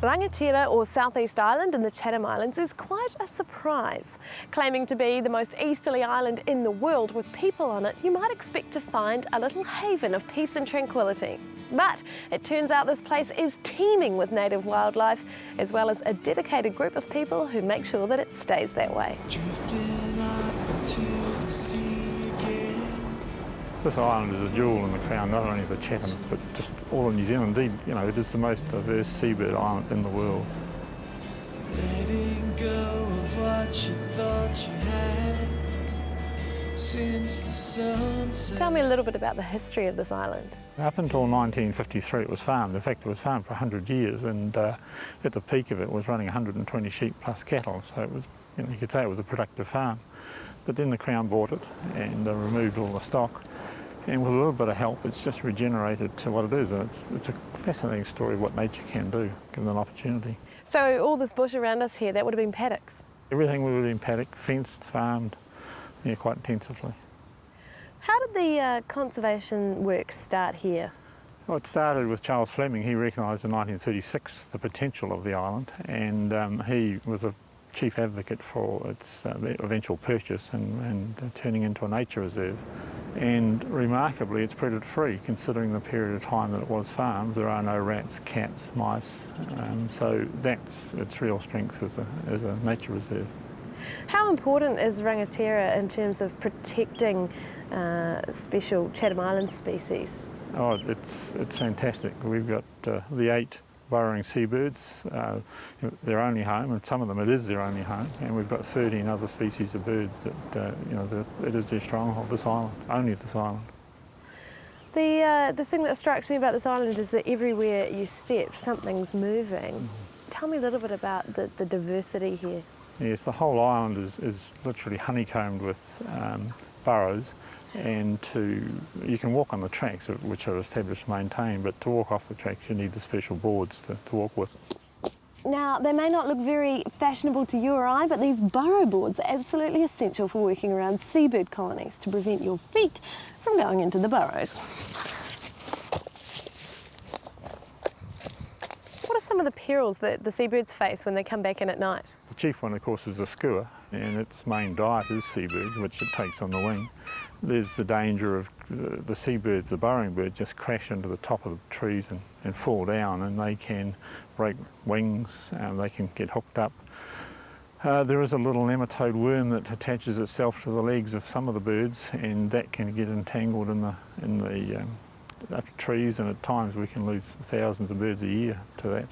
Rangatira, or Southeast Island in the Chatham Islands, is quite a surprise. Claiming to be the most easterly island in the world with people on it, you might expect to find a little haven of peace and tranquility. But it turns out this place is teeming with native wildlife, as well as a dedicated group of people who make sure that it stays that way. Drifting up into the sea again. This island is a jewel in the crown, not only of the Chathams, but just all of New Zealand. Indeed, you know, it is the most diverse seabird island in the world. Letting go of what you thought you had since the sunset. Tell me a little bit about the history of this island. Up until 1953 it was farmed. In fact, it was farmed for 100 years, and at the peak of it was running 120 sheep plus cattle, so it was, you know, you could say it was a productive farm. But then the Crown bought it and removed all the stock, and with a little bit of help it's just regenerated to what it is, and it's a fascinating story of what nature can do, given an opportunity. So all this bush around us here, that would have been paddocks? Everything would have been paddock, fenced, farmed, yeah, quite intensively. How did the conservation work start here? Well, it started with Charles Fleming. He recognised in 1936 the potential of the island, and he was a chief advocate for its eventual purchase and turning into a nature reserve. And remarkably, it's predator-free, considering the period of time that it was farmed. There are no rats, cats, mice, so that's its real strength as a nature reserve. How important is Rangatira in terms of protecting special Chatham Island species? Oh, it's fantastic. We've got the 8 burrowing seabirds, their only home, and some of them it is their only home, and we've got 13 other species of birds that, you know, it is their stronghold, this island, only this island. The thing that strikes me about this island is that everywhere you step, something's moving. Tell me a little bit about the diversity here. Yes, the whole island is literally honeycombed with burrows, and you can walk on the tracks which are established and maintained, but to walk off the tracks you need the special boards to walk with. Now, they may not look very fashionable to you or I, but these burrow boards are absolutely essential for working around seabird colonies to prevent your feet from going into the burrows. What are some of the perils that the seabirds face when they come back in at night? The chief one, of course, is the skua, and its main diet is seabirds, which it takes on the wing. There's the danger of the seabirds, the burrowing birds, just crash into the top of the trees and fall down, and they can break wings, and they can get hooked up. There is a little nematode worm that attaches itself to the legs of some of the birds, and that can get entangled in the up trees, and at times we can lose thousands of birds a year to that.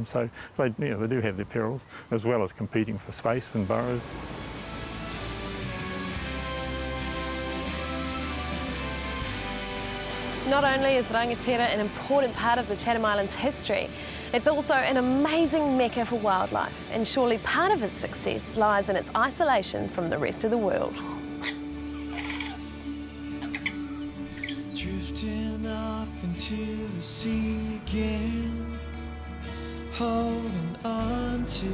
So they do have their perils, as well as competing for space and burrows. Not only is Rangatira an important part of the Chatham Islands' history, it's also an amazing mecca for wildlife, and surely part of its success lies in its isolation from the rest of the world. Drifting off into the sea again, holding on to